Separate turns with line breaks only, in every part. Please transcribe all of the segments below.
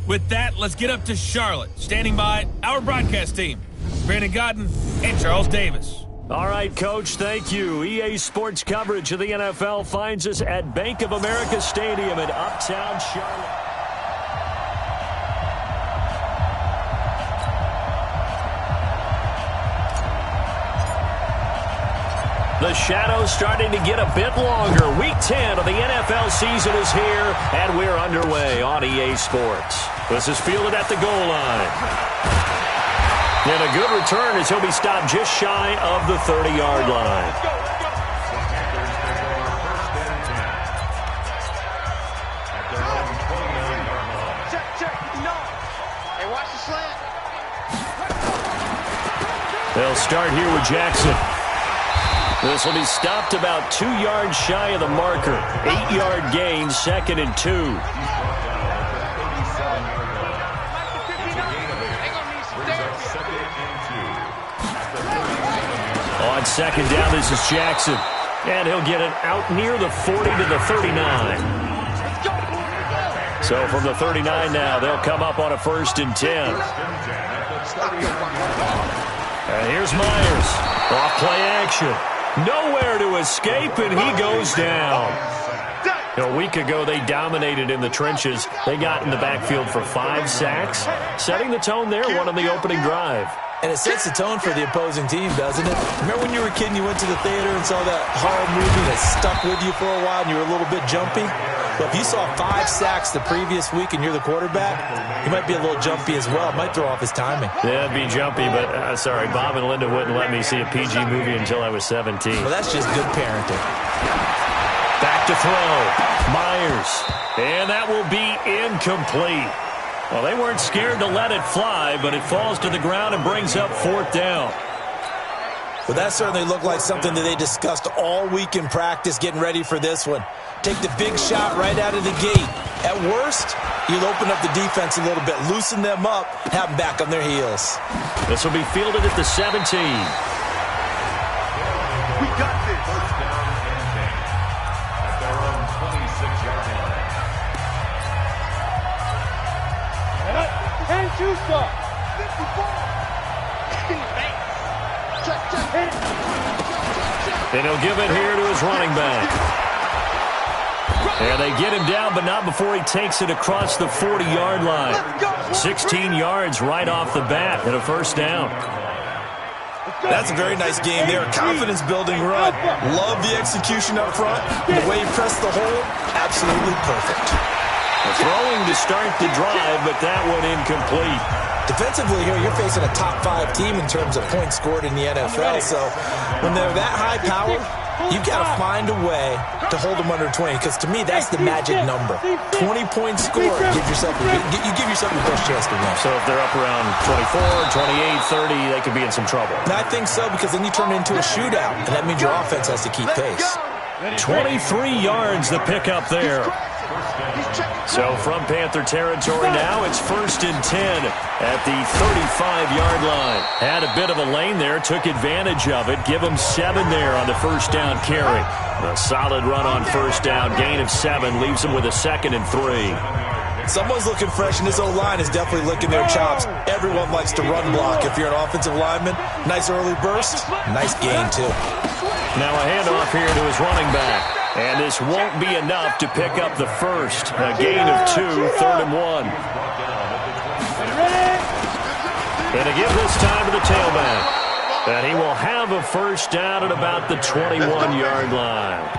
With that, let's get up to Charlotte. Standing by, our broadcast team, Brandon Godden and Charles Davis.
All right, Coach, thank you. EA Sports coverage of the NFL finds us at Bank of America Stadium in Uptown Charlotte. The shadow's starting to get a bit longer. Week 10 of the NFL season is here, and we're underway on EA Sports. This is fielded at the goal line. And a good return as he'll be stopped just shy of the 30-yard line. They'll start here with Jackson. This will be stopped about 2 yards shy of the marker. 8-yard gain, 2nd and 2. On 2nd down, this is Jackson. And he'll get it out near the 40 to the 39. So from the 39 now, they'll come up on a 1st and 10. And here's Myers. Off play action. Nowhere to escape, and he goes down. A week ago, they dominated in the trenches. They got in the backfield for 5 sacks, setting the tone there, one on the opening drive.
And it sets the tone for the opposing team, doesn't it? Remember when you were a kid and you went to the theater and saw that horror movie that stuck with you for a while and you were a little bit jumpy? Well, if you saw 5 sacks the previous week and you're the quarterback, you might be a little jumpy as well. It might throw off his timing.
Yeah, it'd be jumpy, but sorry, Bob and Linda wouldn't let me see a PG movie until I was 17.
Well, that's just good parenting.
Back to throw. Myers. And that will be incomplete. Well, they weren't scared to let it fly, but it falls to the ground and brings up 4th down.
Well, that certainly looked like something that they discussed all week in practice getting ready for this one. Take the big shot right out of the gate. At worst, you'll open up the defense a little bit, loosen them up, have them back on their heels.
This will be fielded at the 17.
We got this. 1st down and 10 at their own 26-yard line.
And you stop.
And he'll give it here to his running back. And they get him down, but not before he takes it across the 40-yard line. 16 yards right off the bat and a 1st down.
That's a very nice game there. Confidence-building run. Love the execution up front. The way he pressed the hole, absolutely perfect.
Throwing to start the drive, but that one incomplete.
Defensively here, you're facing a top-5 team in terms of points scored in the NFL. So when they're that high power, you've got to find a way to hold them under 20, because to me, that's the magic number. 20 points scored, you give yourself the best chance to win.
So if they're up around 24, 28, 30, they could be in some trouble.
And I think so, because then you turn it into a shootout, and that means your offense has to keep pace.
23 yards the pickup there. So from Panther territory now, it's 1st and 10 at the 35-yard line. Had a bit of a lane there, took advantage of it. Give them 7 there on the 1st down carry. A solid run on 1st down, gain of 7, leaves them with a 2nd and 3.
Someone's looking fresh, and this O-line is definitely licking their chops. Everyone likes to run block. If you're an offensive lineman, nice early burst, nice gain too.
Now a handoff here to his running back. And this won't be enough to pick up the 1st. A gain of 2, 3rd and 1. And again this time to the tailback. And he will have a 1st down at about the 21-yard line.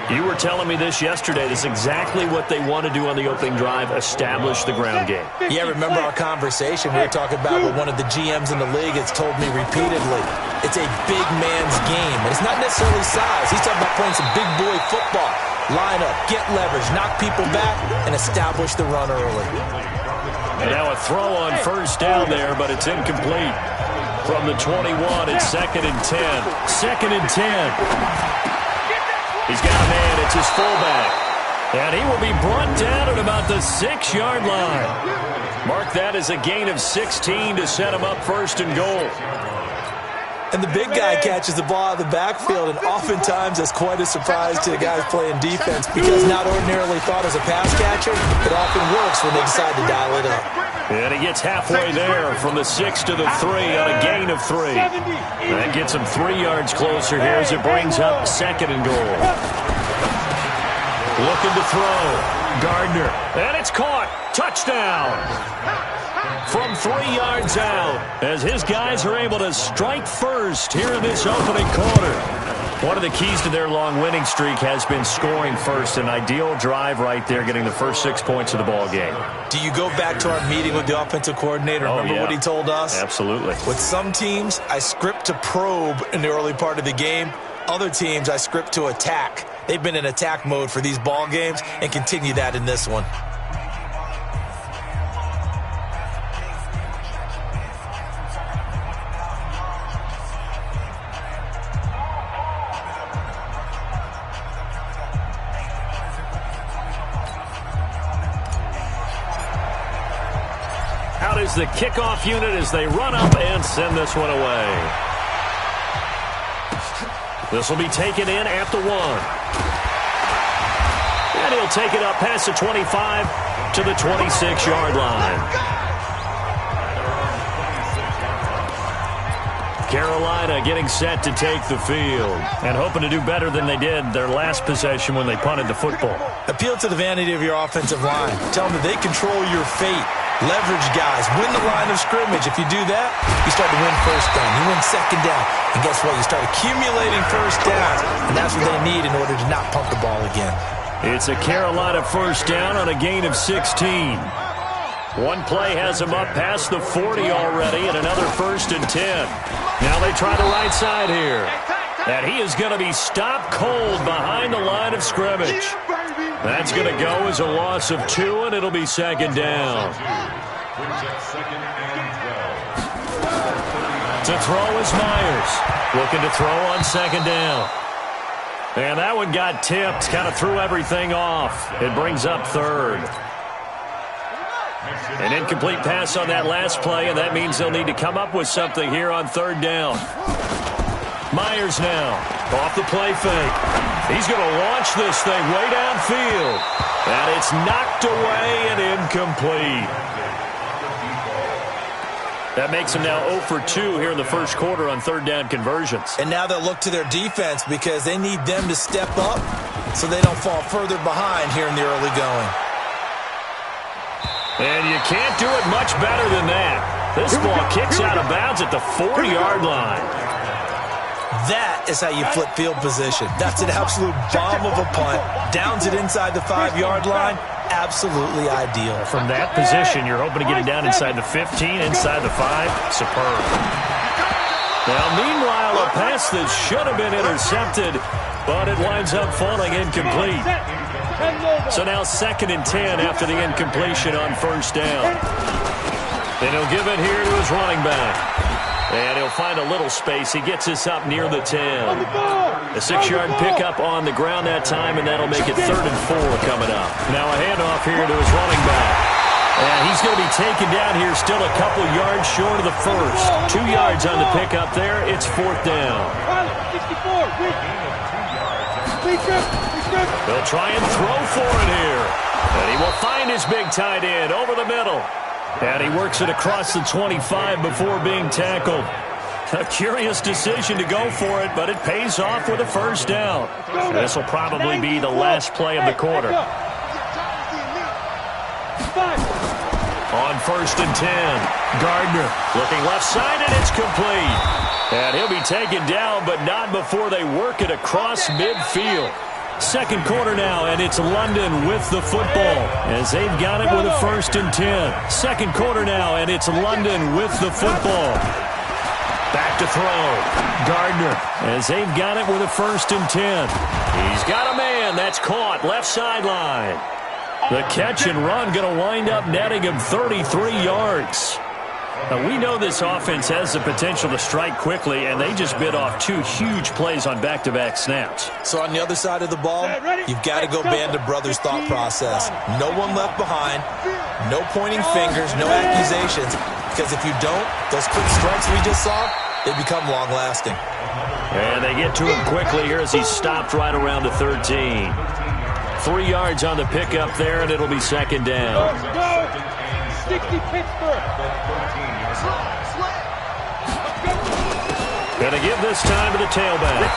You were telling me this yesterday. This is exactly what they want to do on the opening drive, establish the ground game.
Yeah, remember our conversation we were talking about what one of the GMs in the league has told me repeatedly. It's a big man's game. And it's not necessarily size. He's talking about playing some big boy football. Line up, get leverage, knock people back, and establish the run early.
And now a throw on 1st down there, but it's incomplete. From the 21, it's 2nd and 10. 2nd and 10. He's got a man. It's his fullback. And he will be brought down at about the 6-yard line. Mark that as a gain of 16 to set him up 1st and goal.
And the big guy catches the ball out of the backfield, and oftentimes that's quite a surprise to the guys playing defense because not ordinarily thought as a pass catcher, it often works when they decide to dial it up.
And he gets halfway there from the 6 to the 3 on a gain of 3. That gets him 3 yards closer here as it brings up 2nd and goal. Looking to throw. Gardner. And it's caught. Touchdown. From 3 yards out as his guys are able to strike first here in this opening quarter. One of the keys to their long winning streak has been scoring first. An ideal drive right there, getting the first 6 points of the ball game.
Do you go back to our meeting with the offensive coordinator? Remember what he told us?
Absolutely.
With some teams, I script to probe in the early part of the game. Other teams, I script to attack. They've been in attack mode for these ball games and continue that in this one.
Out is the kickoff unit as they run up and send this one away. This will be taken in at the 1. And he'll take it up past the 25 to the 26-yard line. Carolina getting set to take the field and hoping to do better than they did their last possession when they punted the football.
Appeal to the vanity of your offensive line. Tell them that they control your fate. Leverage guys. Win the line of scrimmage. If you do that, you start to win first down. You win second down. And guess what? You start accumulating first downs. And that's what they need in order to not punt the ball again.
It's a Carolina first down on a gain of 16. One play has them up past the 40 already and another 1st and 10. Now they try the right side here. And he is going to be stopped cold behind the line of scrimmage. That's going to go as a loss of 2, and it'll be 2nd down. To throw is Myers. Looking to throw on 2nd down. And that one got tipped, kind of threw everything off. It brings up 3rd. An incomplete pass on that last play, and that means they'll need to come up with something here on 3rd down. Myers now off the play fake. He's going to launch this thing way downfield. And it's knocked away and incomplete. That makes him now 0 for 2 here in the first quarter on 3rd down conversions.
And now they'll look to their defense because they need them to step up so they don't fall further behind here in the early going.
And you can't do it much better than that. This ball kicks out of bounds at the 40-yard line.
That is how you flip field position. That's an absolute bomb of a punt. Downs it inside the 5-yard line. Absolutely ideal.
From that position, you're hoping to get it down inside the 15, inside the 5. Superb. Now, meanwhile, a pass that should have been intercepted, but it winds up falling incomplete. So now 2nd and 10 after the incompletion on 1st down. And he'll give it here to his running back. And he'll find a little space. He gets this up near the 10. A 6-yard pickup on the ground that time, and that'll make it 3rd and 4 coming up. Now a handoff here to his running back. And he's going to be taken down here still a couple yards short of the 1st. 2 yards on the pickup there. It's 4th down. They'll try and throw for it here. And he will find his big tight end over the middle. And he works it across the 25 before being tackled. A curious decision to go for it, but it pays off with a 1st down. This will probably be the last play of the quarter. On 1st and 10, Gardner looking left side, and it's complete. And he'll be taken down, but not before they work it across midfield. 2nd quarter now, and it's London with the football as they've got it with a 1st and 10. 2nd quarter now, and it's London with the football. Back to throw. Gardner as they've got it with a 1st and 10. He's got a man. That's caught. Left sideline. The catch and run going to wind up netting him 33 yards. Now, we know this offense has the potential to strike quickly, and they just bit off 2 huge plays on back-to-back snaps.
So on the other side of the ball, you've got to go band of brothers thought process. No one left behind, no pointing fingers, no accusations, because if you don't, those quick strikes we just saw, they become long-lasting.
And they get to him quickly here as he's stopped right around the 13. 3 yards on the pickup there, and it'll be second down.
Go! 60 Pittsburgh!
Gonna give this time to the tailback.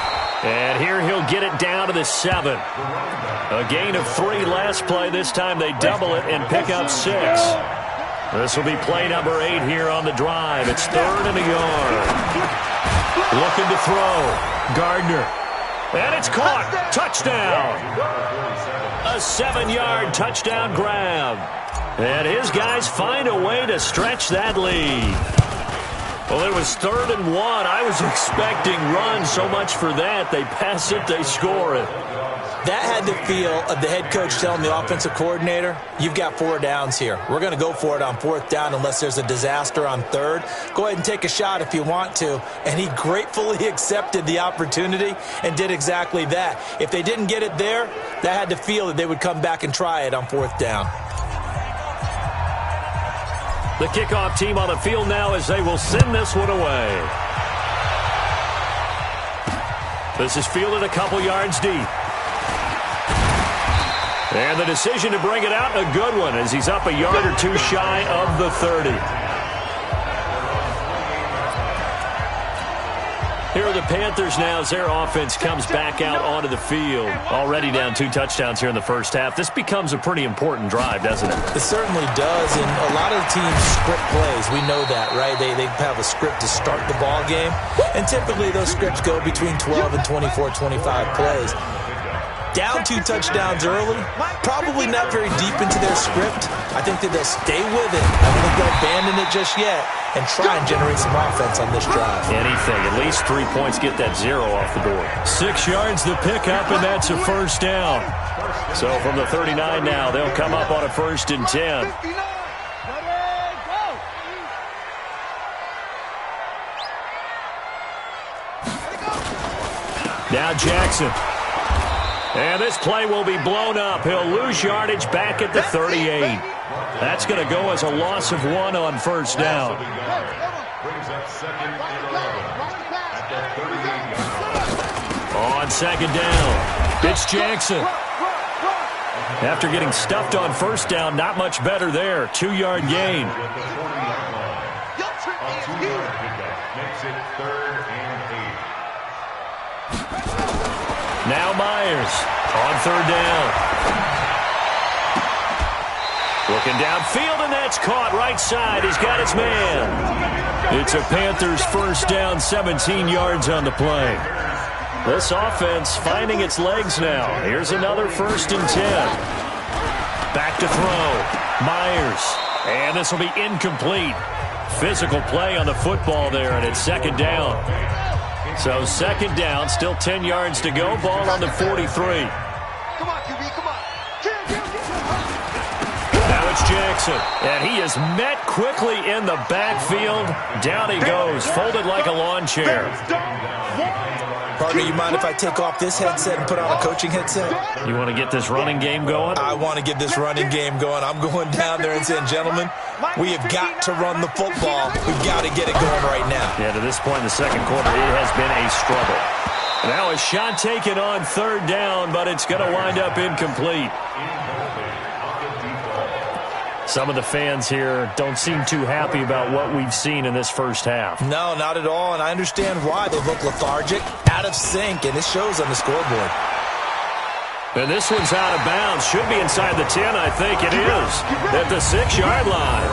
And here he'll get it down to the 7. A gain of 3 last play. This time they double it and pick up 6. This will be play number 8 here on the drive. It's 3rd and a yard. Looking to throw. Gardner. And it's caught. Touchdown. A 7-yard touchdown grab. And his guys find a way to stretch that lead. Well, it was 3rd and 1. I was expecting run so much for that. They pass it, they score it.
That had the feel of the head coach telling the offensive coordinator, you've got 4 downs here. We're going to go for it on 4th down unless there's a disaster on 3rd. Go ahead and take a shot if you want to. And he gratefully accepted the opportunity and did exactly that. If they didn't get it there, that had the feel that they would come back and try it on 4th down.
The kickoff team on the field now as they will send this one away. This is fielded a couple yards deep. And the decision to bring it out, a good one, as he's up a yard or 2 shy of the 30. Here are the Panthers now as their offense comes back out onto the field. Already down 2 touchdowns here in the first half. This becomes a pretty important drive, doesn't it?
It certainly does, and a lot of the teams script plays. We know that, right? They have a script to start the ball game, and typically those scripts go between 12 and 24, 25 plays. Down 2 touchdowns early, probably not very deep into their script. I think that they'll stay with it. I don't think they'll abandon it just yet and try and generate some offense on this drive.
Anything. At least 3 points, get that 0 off the board. 6 yards the pickup, and that's a first down. So from the 39 now, they'll come up on a 1st and 10. Now Jackson. And this play will be blown up. He'll lose yardage back at the 38. That's going to go as a loss of 1 on 1st down. On 2nd down, it's Jackson. After getting stuffed on 1st down, not much better there. 2-yard gain. Now Myers on 3rd down. Looking downfield, and that's caught right side. He's got his man. It's a Panthers 1st down, 17 yards on the play. This offense finding its legs now. Here's another 1st and 10. Back to throw. Myers. And this will be incomplete. Physical play on the football there, and it's 2nd down. So 2nd down, still 10 yards to go. Ball on the 43.
Come on, QB, come on.
Now it's Jackson, and he is met quickly in the backfield. Down he goes, folded like a lawn chair.
Partner, you mind if I take off this headset and put on a coaching headset?
You want to get this running game going?
I want to get this running game going. I'm going down there and saying, gentlemen, we have got to run the football. We've got to get it going right now.
Yeah, to this point in the 2nd quarter, it has been a struggle. Now a shot taken on 3rd down, but it's going to wind up incomplete. Some of the fans here don't seem too happy about what we've seen in this first half.
No, not at all, and I understand why. They look lethargic, out of sync, and this shows on the scoreboard.
And this one's out of bounds. Should be inside the 10, I think it is, at the 6-yard line.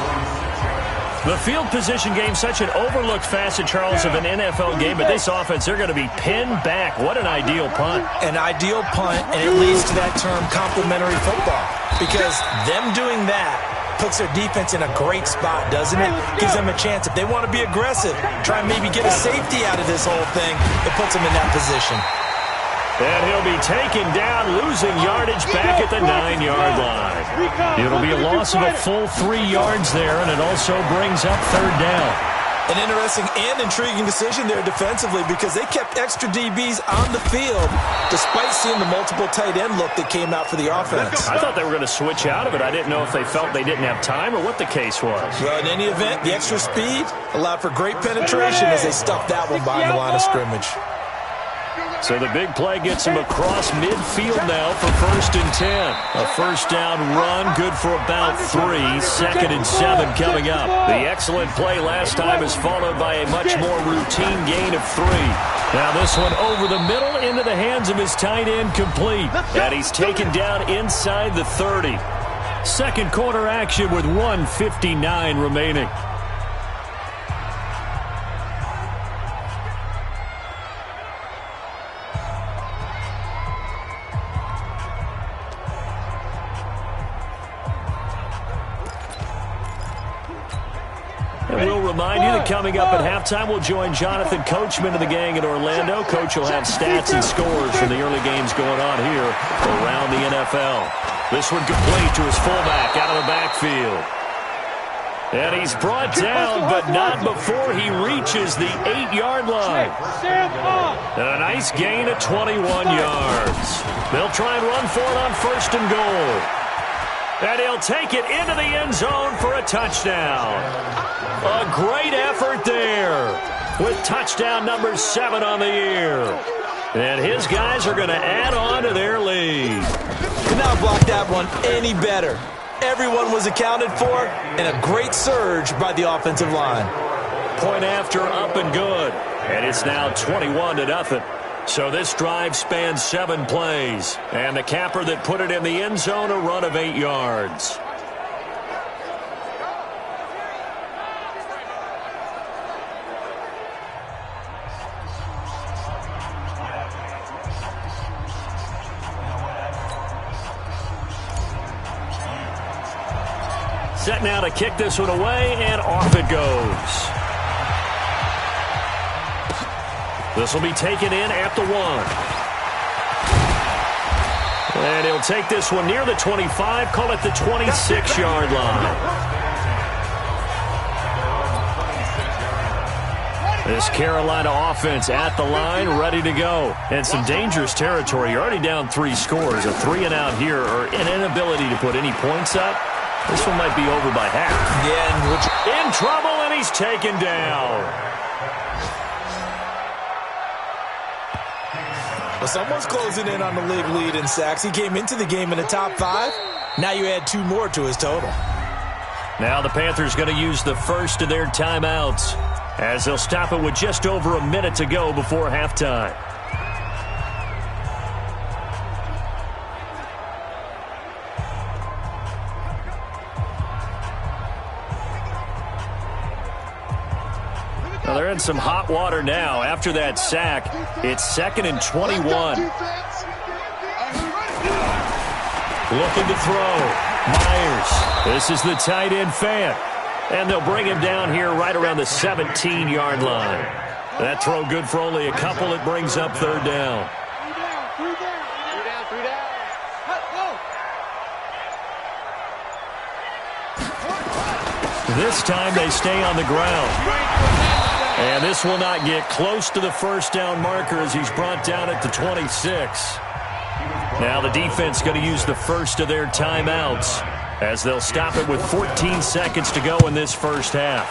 The field position game, such an overlooked facet, Charles, of an NFL game, but this offense, they're going to be pinned back. What an ideal punt.
An ideal punt, and it leads to that term complementary football, because them doing that puts their defense in a great spot, doesn't it? Gives them a chance. If they want to be aggressive, try and maybe get a safety out of this whole thing, it puts them in that position.
And he'll be taken down, losing yardage back at the 9-yard line. It'll be a loss of a full 3 yards there, and it also brings up 3rd down.
An interesting and intriguing decision there defensively because they kept extra DBs on the field despite seeing the multiple tight end look that came out for the offense.
I thought they were going to switch out of it. I didn't know if they felt they didn't have time or what the case was.
Well, in any event, the extra speed allowed for great penetration as they stuffed that one behind the line of scrimmage.
So the big play gets him across midfield now for 1st and 10. A first down run, good for about 3. 2nd and 7 coming up. The excellent play last time is followed by a much more routine gain of 3. Now this one over the middle into the hands of his tight end, complete. And he's taken down inside the 30. Second quarter action with 1:59 remaining. And we'll remind you that coming up at halftime, we'll join Jonathan Coachman of the gang in Orlando. Coach will have stats and scores from the early games going on here around the NFL. This one complete to his fullback out of the backfield. And he's brought down, but not before he reaches the 8-yard line. And a nice gain of 21 yards. They'll try and run for it on 1st and goal. And he'll take it into the end zone for a touchdown. A great effort there with touchdown number 7 on the year. And his guys are going to add on to their lead.
Could not block that one any better. Everyone was accounted for, and a great surge by the offensive line.
Point after, up and good. And it's now 21-0. So this drive spans 7 plays. And the capper that put it in the end zone, a run of 8 yards. Set now to kick this one away, and off it goes. This will be taken in at the 1. And he'll take this one near the 25, call it the 26-yard line. This Carolina offense at the line, ready to go. And some dangerous territory. You're already down 3 scores. A 3-and-out here, or an inability to put any points up. This one might be over by half.
Yeah,
in trouble, and he's taken down.
Well, someone's closing in on the league lead in sacks. He came into the game in the top 5. Now you add 2 more to his total.
Now the Panthers going to use the first of their timeouts as they'll stop it with just over a minute to go before halftime. Now they're in some hot water now. After that sack, it's 2nd and 21. Looking to throw. Myers. This is the tight end fan. And they'll bring him down here right around the 17-yard line. That throw good for only a couple. It brings up 3rd down. This time they stay on the ground. And this will not get close to the first down marker as he's brought down at the 26. Now the defense going to use the first of their timeouts as they'll stop it with 14 seconds to go in this first half.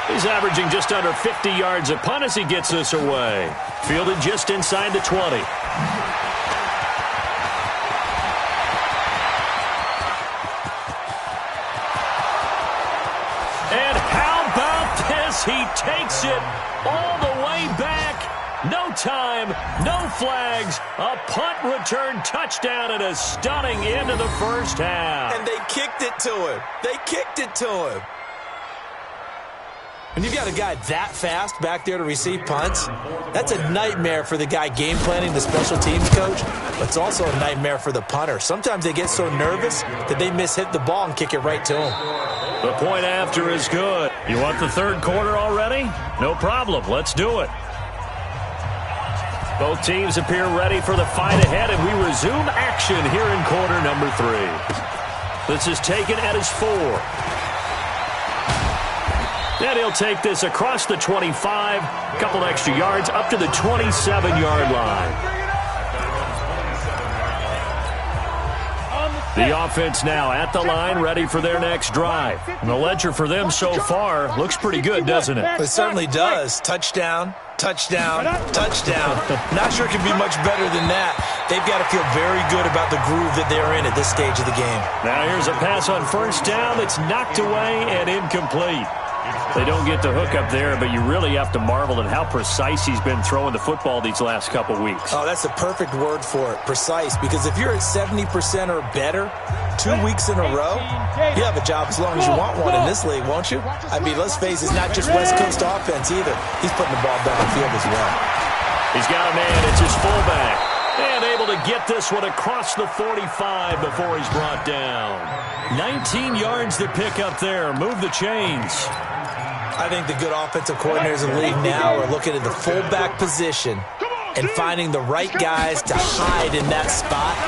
He's averaging just under 50 yards a punt as he gets this away. Fielded just inside the 20. And how about this? He takes it all the way back. No time, no flags, a punt return touchdown and a stunning end of the first half.
And they kicked it to him. They kicked it to him. When you've got a guy that fast back there to receive punts, that's a nightmare for the guy game planning, the special teams coach, but it's also a nightmare for the punter. Sometimes they get so nervous that they hit the ball and kick it right to him.
The point after is good. You want the third quarter already? No problem. Let's do it. Both teams appear ready for the fight ahead, and we resume action here in quarter number 3. This is taken at his 4. Then he'll take this across the 25, a couple extra yards, up to the 27-yard line. The offense now at the line, ready for their next drive. And the ledger for them so far looks pretty good, doesn't it?
It certainly does. Touchdown, touchdown, touchdown. Not sure it can be much better than that. They've got to feel very good about the groove that they're in at this stage of the game.
Now here's a pass on first down that's knocked away and incomplete. They don't get the hook up there, but you really have to marvel at how precise he's been throwing the football these last couple weeks.
Oh, that's the perfect word for it, precise, because if you're at 70% or better 2 weeks in a row, you have a job as long as you want one in this league, won't you? I mean, let's face it, it's not just West Coast offense either. He's putting the ball downfield as well.
He's got a man. It's his fullback. And able to get this one across the 45 before he's brought down. 19 yards to pick up there. Move the chains.
I think the good offensive coordinators in the league now are looking at the fullback position and finding the right guys to hide in that spot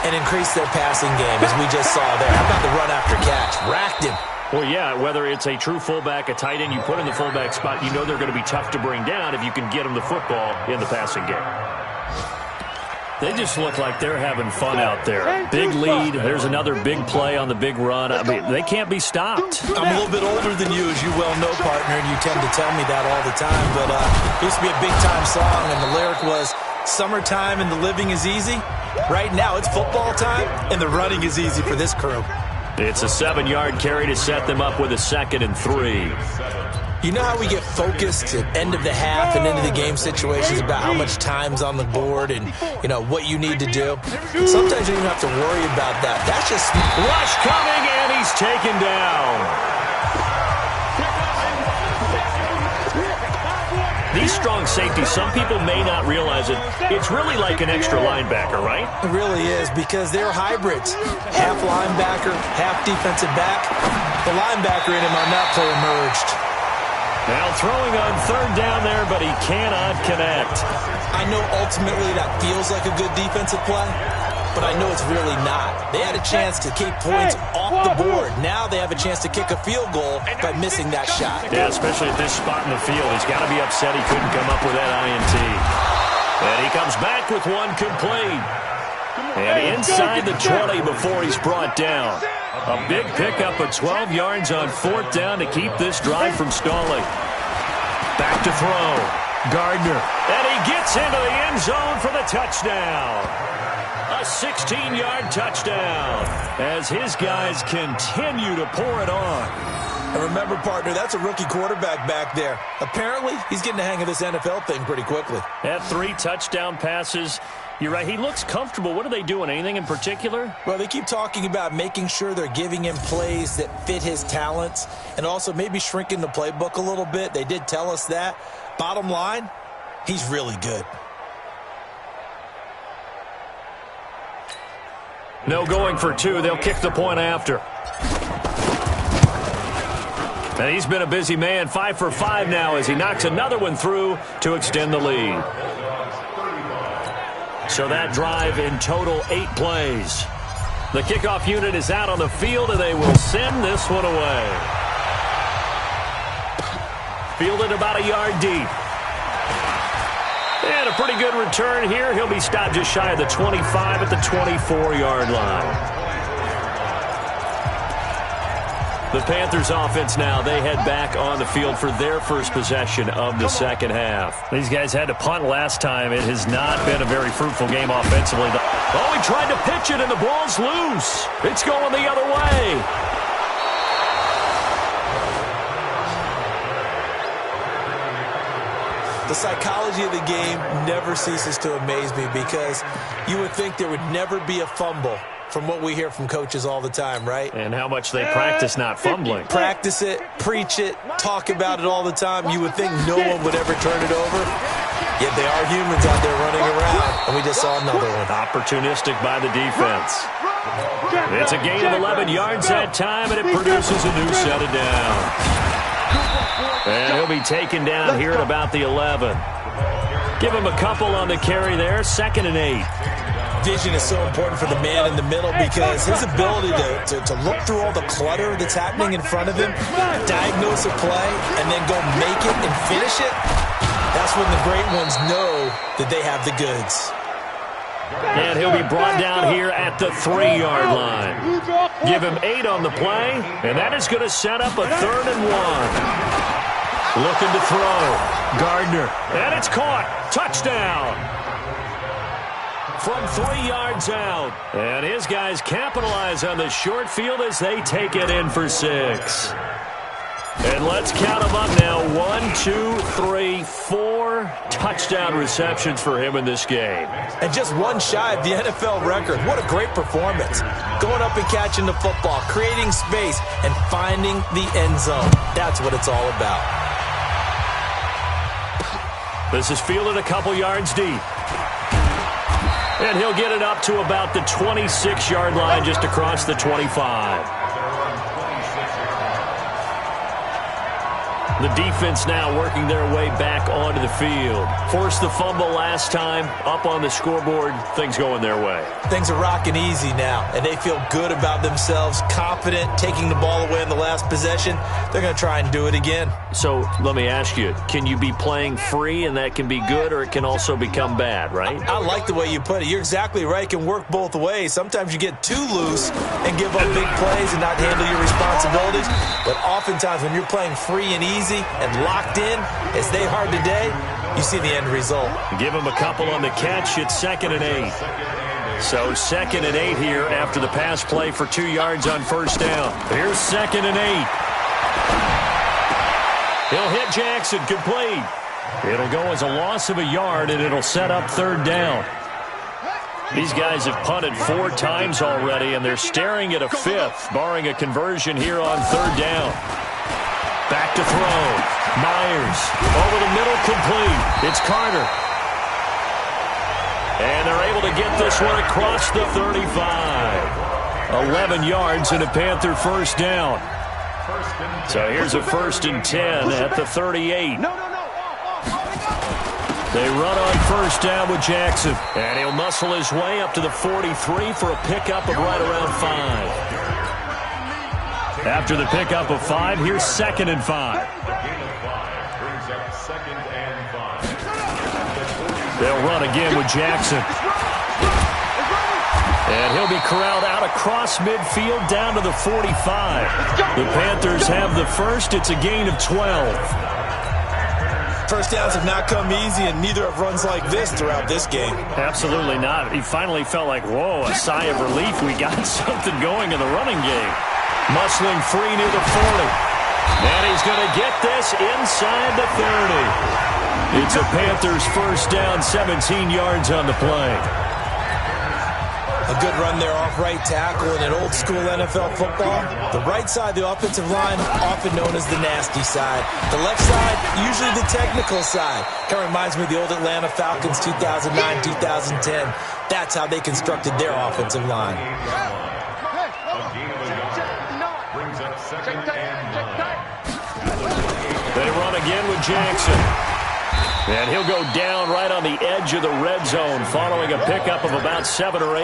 and increase their passing game, as we just saw there. How about the run after catch? Racked him.
Well, yeah, whether it's a true fullback, a tight end, you put in the fullback spot, you know they're going to be tough to bring down if you can get them the football in the passing game. They just look like they're having fun out there. Big lead. There's another big play on the big run. I mean, they can't be stopped.
I'm a little bit older than you, as you well know, partner, and you tend to tell me that all the time. But it used to be a big-time song, and the lyric was, "Summertime and the living is easy." Right now, it's football time, and the running is easy for this crew.
It's a 7-yard carry to set them up with a 2nd and 3.
You know how we get focused at end of the half and into the game situations about how much time's on the board and, you know, what you need to do? Sometimes you don't have to worry about that. That's just...
Rush coming, and he's taken down. These strong safeties, some people may not realize it. It's really like an extra linebacker, right?
It really is, because they're hybrids. Half linebacker, half defensive back. The linebacker in him on that play emerged.
Now throwing on 3rd down there, but he cannot connect.
I know ultimately that feels like a good defensive play, but I know it's really not. They had a chance to keep points off the board. Now they have a chance to kick a field goal by missing that shot.
Yeah, especially at this spot in the field. He's got to be upset he couldn't come up with that INT. And he comes back with one complete. And inside the 20 before he's brought down. A big pickup of 12 yards on 4th down to keep this drive from stalling. Back to throw. Gardner. And he gets into the end zone for the touchdown. A 16-yard touchdown as his guys continue to pour it on.
And remember, partner, that's a rookie quarterback back there. Apparently, he's getting the hang of this NFL thing pretty quickly.
Had 3 touchdown passes. You're right, he looks comfortable. What are they doing? Anything in particular?
Well, they keep talking about making sure they're giving him plays that fit his talents and also maybe shrinking the playbook a little bit. They did tell us that. Bottom line, he's really good.
No going for 2. They'll kick the point after. And he's been a busy man. 5 for 5 now as he knocks another one through to extend the lead. So that drive in total 8 plays. The kickoff unit is out on the field, and they will send this one away. Fielded about a yard deep. And a pretty good return here. He'll be stopped just shy of the 25 at the 24-yard line. The Panthers offense now, they head back on the field for their first possession of the second half. These guys had to punt last time. It has not been a very fruitful game offensively. Oh, he tried to pitch it, and the ball's loose. It's going the other way.
The psychology of the game never ceases to amaze me, because you would think there would never be a fumble from what we hear from coaches all the time, right?
And how much they practice not fumbling.
Practice it, preach it, talk about it all the time. You would think no one would ever turn it over. Yet they are humans out there running around, and we just saw another one.
Opportunistic by the defense. It's a gain of 11 yards that time, and it produces a new set of downs. And he'll be taken down here at about the 11. Give him a couple on the carry there. 2nd and 8.
vision is so important for the man in the middle because his ability to look through all the clutter that's happening in front of him, diagnose a play, and then go make it and finish it, that's when the great ones know that they have the goods.
And he'll be brought down here at the 3-yard line. Give him 8 on the play, and that is going to set up a 3rd and 1. Looking to throw. Gardner. And it's caught. Touchdown. From 3 yards out. And his guys capitalize on the short field as they take it in for 6. And let's count them up now. 1, 2, 3, 4 touchdown receptions for him in this game.
And just one shy of the NFL record. What a great performance. Going up and catching the football, creating space, and finding the end zone. That's what it's all about.
This is fielded a couple yards deep. And he'll get it up to about the 26-yard line, just across the 25. The defense now working their way back onto the field. Forced the fumble last time, up on the scoreboard, things going their way.
Things are rocking easy now, and they feel good about themselves, confident, taking the ball away in the last possession. They're going to try and do it again.
So let me ask you, can you be playing free and that can be good, or it can also become bad, right?
I like the way you put it. You're exactly right. It can work both ways. Sometimes you get too loose and give up big plays and not handle your responsibilities. But oftentimes when you're playing free and easy and locked in, as they are today, you see the end result.
Give them a couple on the catch. It's 2nd and 8. So 2nd and 8 here after the pass play for 2 yards on first down. Here's 2nd and 8. He'll hit Jackson, complete. It'll go as a loss of a yard, and it'll set up 3rd down. These guys have punted 4 times already, and they're staring at a 5th, barring a conversion here on 3rd down. Back to throw. Myers over the middle, complete. It's Carter. And they're able to get this one across the 35. 11 yards and a Panther first down. So here's a 1st and 10 at the 38. They run on first down with Jackson. And he'll muscle his way up to the 43 for a pickup of right around 5. After the pickup of 5, here's 2nd and 5. They'll run again with Jackson. And he'll be corralled out across midfield down to the 45. The Panthers have the first. It's a gain of 12.
First downs have not come easy, and neither have runs like this throughout this game.
Absolutely not. He finally felt like, whoa, a sigh of relief. We got something going in the running game. Muscling free near the 40. And he's going to get this inside the 30. It's a Panthers first down, 17 yards on the play.
A good run there off right tackle in an old-school NFL football. The right side of the offensive line, often known as the nasty side. The left side, usually the technical side. Kind of reminds me of the old Atlanta Falcons 2009, 2010. That's how they constructed their offensive line.
They run again with Jackson. And he'll go down right on the edge of the red zone following a pickup of about 7 or 8.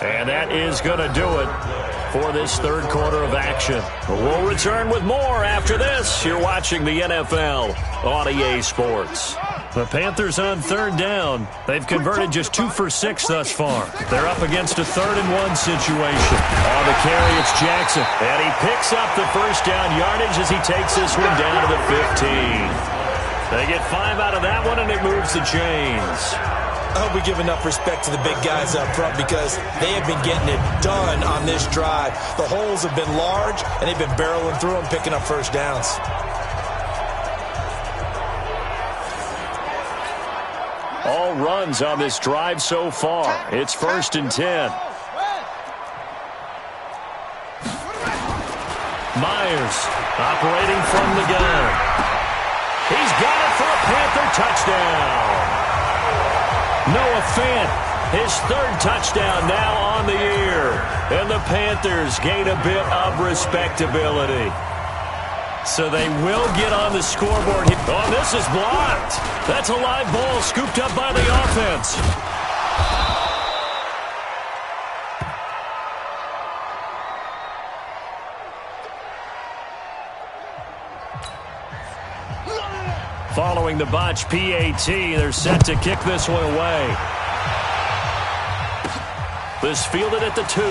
And that is going to do it for this 3rd quarter of action. We'll return with more after this. You're watching the NFL on EA Sports. The Panthers on 3rd down. They've converted just 2 for 6 thus far. They're up against a 3rd and 1 situation. On the carry, it's Jackson. And he picks up the first down yardage as he takes this one down to the 15. They get 5 out of that one, and it moves the chains.
I hope we give enough respect to the big guys up front because they have been getting it done on this drive. The holes have been large, and they've been barreling through them, picking up first downs.
All runs on this drive so far. It's 1st and 10. Myers operating from the gun. He's got it for a Panther touchdown. Noah Fant His third touchdown now on the year. And the Panthers gain a bit of respectability. So they will get on the scoreboard. Oh, this is blocked. That's a live ball scooped up by the offense. Following the botch PAT, they're set to kick this one away. This fielded at the 2.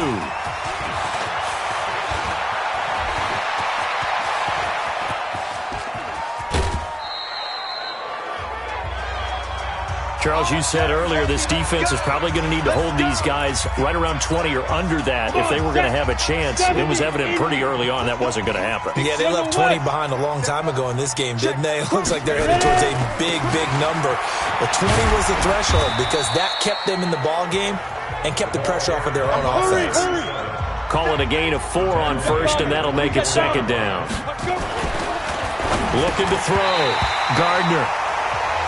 Charles, you said earlier this defense is probably going to need to hold these guys right around 20 or under that if they were going to have a chance. It was evident pretty early on that wasn't going to happen.
Yeah, they left 20 behind a long time ago in this game, didn't they? It looks like they're headed towards a big, big number. But 20 was the threshold because that kept them in the ball game and kept the pressure off of their own offense.
Call it a gain of 4 on first, and that'll make it second down. Looking to throw. Gardner.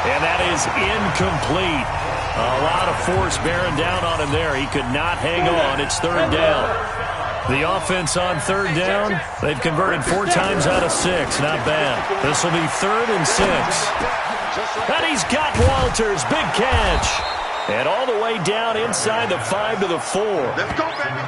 And that is incomplete. A lot of force bearing down on him there. He could not hang on. It's third down. The offense on third down, they've converted 4 times out of 6. Not bad. This will be 3rd and 6. And he's got Walters. Big catch. And all the way down inside the 5 to the 4.
Let's go, baby.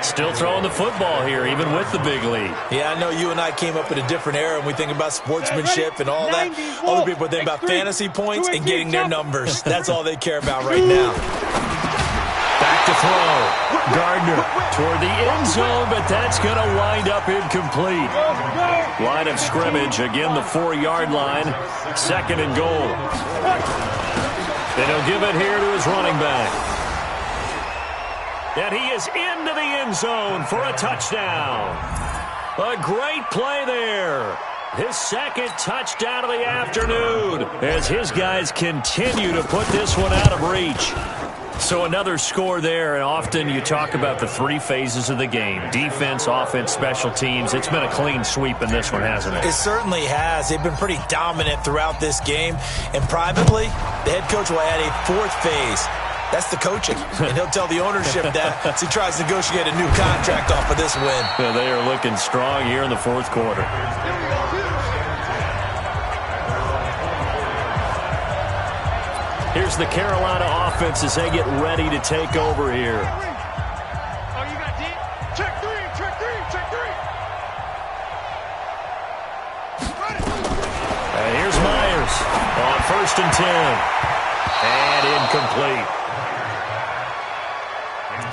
Still throwing the football here, even with the big lead.
Yeah, I know you and I came up in a different era, and we think about sportsmanship and all that. Other people think about fantasy points and getting their numbers. That's all they care about right now.
Back to throw. Gardner toward the end zone, but that's going to wind up incomplete. Line of scrimmage, again the 4-yard line. 2nd and goal. And he'll give it here to his running back. And he is into the end zone for a touchdown. A great play there. His 2nd touchdown of the afternoon as his guys continue to put this one out of reach. So another score there, and often you talk about the 3 phases of the game. Defense, offense, special teams. It's been a clean sweep in this one, hasn't it?
It certainly has. They've been pretty dominant throughout this game. And privately, the head coach will add a 4th phase. That's the coaching. And he'll tell the ownership that as he tries to negotiate a new contract off of this win.
Yeah, they are looking strong here in the 4th quarter. Here's the Carolina offense as they get ready to take over here.
Oh, you got deep? Check 3, check 3, check 3.
And here's Myers on 1st and 10. And incomplete.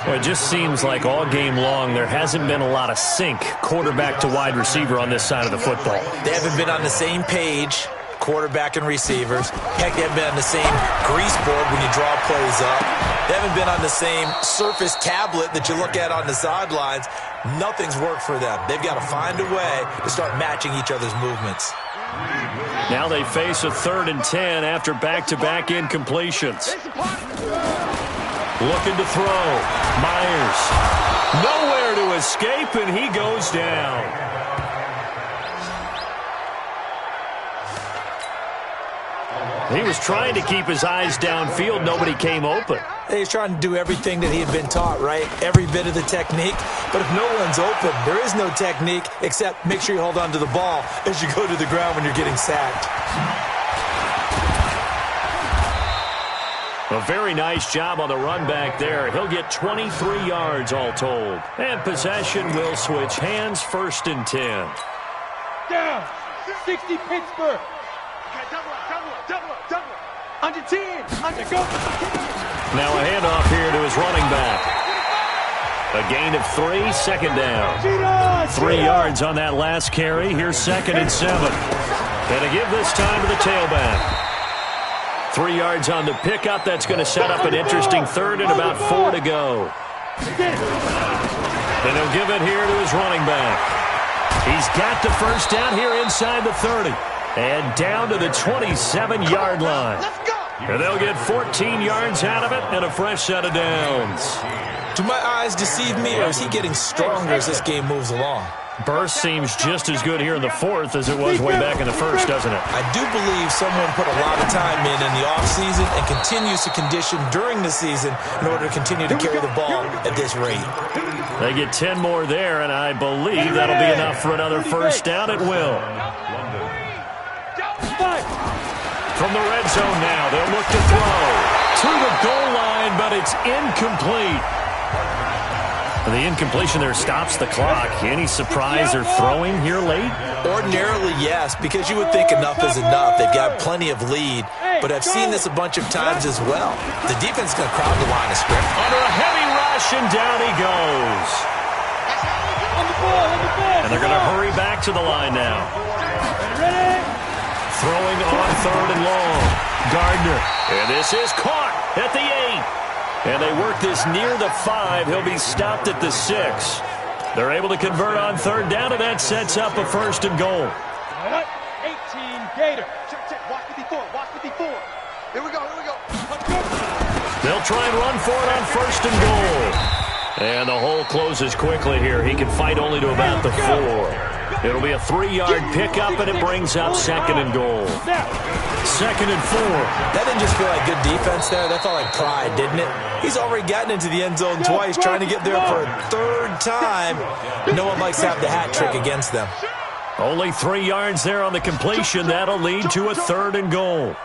Well, it just seems like all game long there hasn't been a lot of sync quarterback to wide receiver on this side of the football.
They haven't been on the same page, quarterback and receivers. Heck, they haven't been on the same grease board when you draw plays up. They haven't been on the same Surface tablet that you look at on the sidelines. Nothing's worked for them. They've got to find a way to start matching each other's movements.
Now they face a 3rd and 10 after back-to-back incompletions. Looking to throw. Myers. Nowhere to escape, and he goes down. He was trying to keep his eyes downfield. Nobody came open.
He's trying to do everything that he had been taught, right? Every bit of the technique. But if no one's open, there is no technique except make sure you hold on to the ball as you go to the ground when you're getting sacked.
A very nice job on the run back there. He'll get 23 yards all told. And possession will switch hands, 1st and 10.
Down. 60 Pittsburgh. Double. Under 10. Under go.
Now a handoff here to his running back. A gain of 3, 2nd down. 3 yards on that last carry. Here's 2nd and 7. And to give this time to the tailback. 3 yards on the pickup. That's going to set up an interesting 3rd and about 4 to go. And he'll give it here to his running back. He's got the 1st down here inside the 30. And down to the 27-yard line. And they'll get 14 yards out of it and a fresh set of downs.
Do my eyes deceive me, or is he getting stronger as this game moves along?
Burst seems just as good here in the fourth as it was way back in the first, doesn't it?
I do believe someone put a lot of time in the offseason and continues to condition during the season in order to continue to carry the ball at this rate.
They get 10 more there, and I believe that'll be enough for another first down. It will. From the red zone now, they'll look to throw to the goal line, but it's incomplete. The incompletion there stops the clock. Any surprise or throwing here late?
Ordinarily, yes, because you would think enough is enough. They've got plenty of lead, but I've seen this a bunch of times as well. The defense is going to crowd the line of scrimmage.
Under a heavy rush, and down he goes. And they're going to hurry back to the line now. Throwing on third and long. Gardner. And this is caught at the 8. And they work this near the 5. He'll be stopped at the 6. They're able to convert on third down, and that sets up a first and goal.
18 Gator. Check, check. Watch 54. Watch 54. Here we go. Here we go.
They'll try and run for it on first and goal. And the hole closes quickly here. He can fight only to about the 4. It'll be a 3-yard pickup, and it brings up second and goal. Second and 4.
That didn't just feel like good defense there. That felt like pride, didn't it? He's already gotten into the end zone twice, trying to get there for a third time. No one likes to have the hat trick against them.
Only 3 yards there on the completion. That'll lead to a third and goal.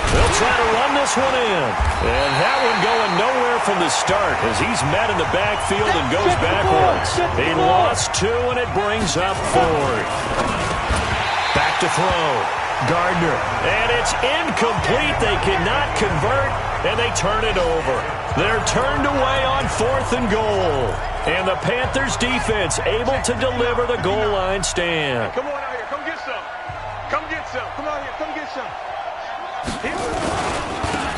They'll try to run this one in. And that one going nowhere from the start as he's met in the backfield and goes backwards. He lost 2, and it brings up 4th. Back to throw. Gardner. And it's incomplete. They cannot convert, and they turn it over. They're turned away on 4th and goal. And the Panthers defense able to deliver the goal line stand.
Come on out here. Come get some. Come get some. Come out here. Come get some.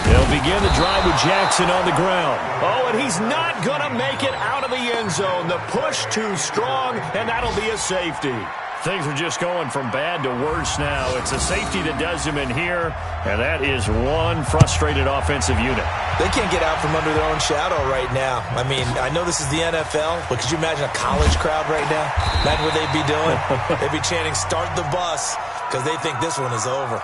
They'll begin the drive with Jackson on the ground. Oh, and he's not going to make it out of the end zone. The push too strong, and that'll be a safety. Things are just going from bad to worse now. It's a safety that does him in here, and that is one frustrated offensive unit.
They can't get out from under their own shadow right now. I mean, I know this is the NFL, but could you imagine a college crowd right now? Imagine what they'd be doing. They'd be chanting, "Start the bus," because they think this one is over.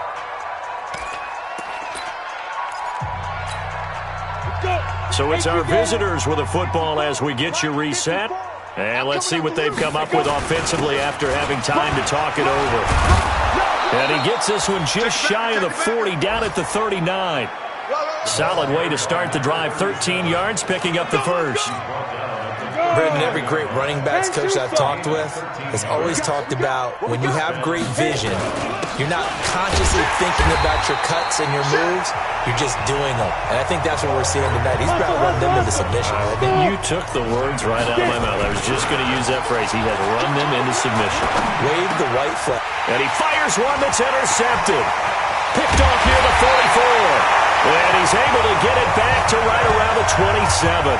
So it's our visitors with a football as we get you reset. And let's see what they've come up with offensively after having time to talk it over. And he gets this one just shy of the 40, down at the 39. Solid way to start the drive, 13 yards, picking up the first.
Brendan, every great running backs coach I've talked with has always talked about when you have great vision, you're not consciously thinking about your cuts and your moves, you're just doing them. And I think that's what we're seeing tonight. He's about to run them into submission.
You took the words right out of my mouth. I was just going to use that phrase. He has run them into submission.
Wave the white flag.
And he fires one that's intercepted. Picked off near the 44. And he's able to get it back to right around the 27.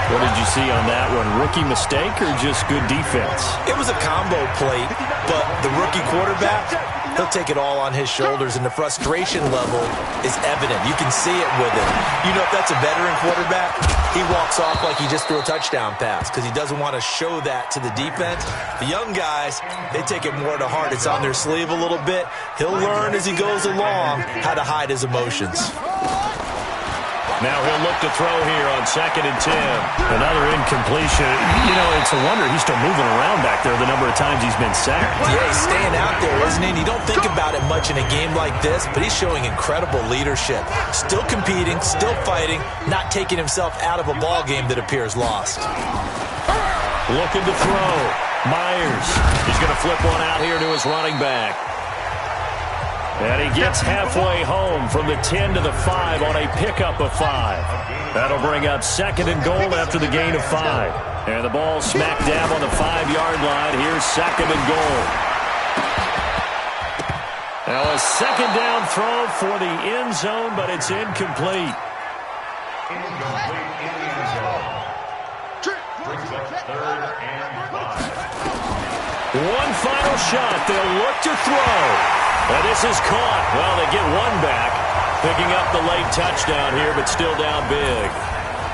What did you see on that one? Rookie mistake or just good defense?
It was a combo play, but the rookie quarterback, he'll take it all on his shoulders, and the frustration level is evident. You can see it with him. You know, if that's a veteran quarterback, he walks off like he just threw a touchdown pass because he doesn't want to show that to the defense. The young guys, they take it more to heart. It's on their sleeve a little bit. He'll learn as he goes along how to hide his emotions.
Now he'll look to throw here on 2nd and 10. Another incompletion. You know, it's a wonder he's still moving around back there the number of times he's been sacked.
Yeah, he's staying out there, isn't he? And you don't think about it much in a game like this, but he's showing incredible leadership. Still competing, still fighting, not taking himself out of a ball game that appears lost.
Looking to throw. Myers. He's going to flip one out here to his running back. And he gets halfway home from the 10 to the 5 on a pickup of 5. That'll bring up 2nd and goal after the gain of 5. And the ball smack dab on the 5-yard line. Here's 2nd and goal. Now a second down throw for the end zone, but it's incomplete.
Incomplete in the end zone. Brings up 3rd and 5.
One final shot. They'll look to throw. And this is caught. Well, they get one back, picking up the late touchdown here, but still down big.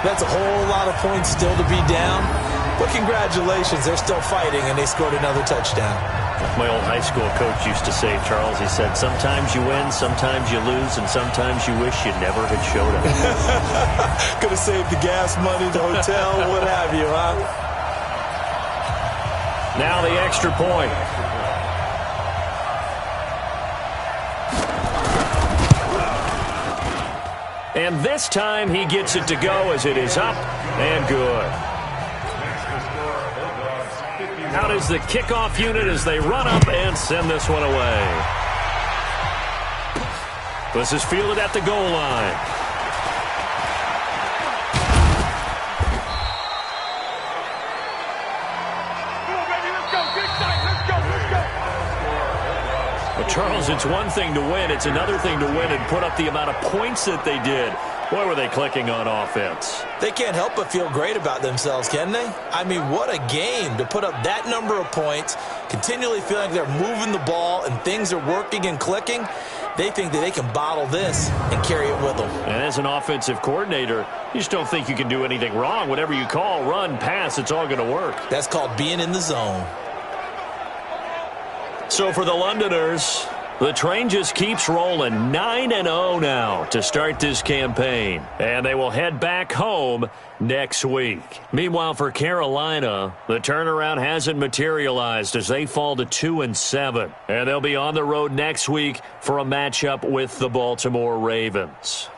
That's a whole lot of points still to be down. But congratulations, they're still fighting, and they scored another touchdown.
My old high school coach used to say, Charles, he said, sometimes you win, sometimes you lose, and sometimes you wish you never had showed up.
Could have saved the gas money, the hotel, what have you, huh?
Now the extra point. And this time he gets it to go as it is up and good. Out is the kickoff unit as they run up and send this one away. This is fielded at the goal line.
Come on, baby, let's go. Get excited. Let's go.
Well, Charles, it's one thing to win. It's another thing to win and put up the amount of points that they did. Boy, were they clicking on offense.
They can't help but feel great about themselves, can they? I mean, what a game to put up that number of points, continually feeling like they're moving the ball and things are working and clicking. They think that they can bottle this and carry it with them.
And as an offensive coordinator, you just don't think you can do anything wrong. Whatever you call, run, pass, it's all going to work.
That's called being in the zone.
So for the Londoners, the train just keeps rolling 9-0 now to start this campaign. And they will head back home next week. Meanwhile, for Carolina, the turnaround hasn't materialized as they fall to 2-7. And they'll be on the road next week for a matchup with the Baltimore Ravens.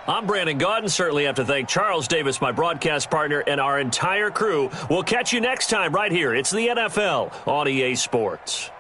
I'm Brandon Gaudin. Certainly have to thank Charles Davis, my broadcast partner, and our entire crew. We'll catch you next time right here. It's the NFL on EA Sports.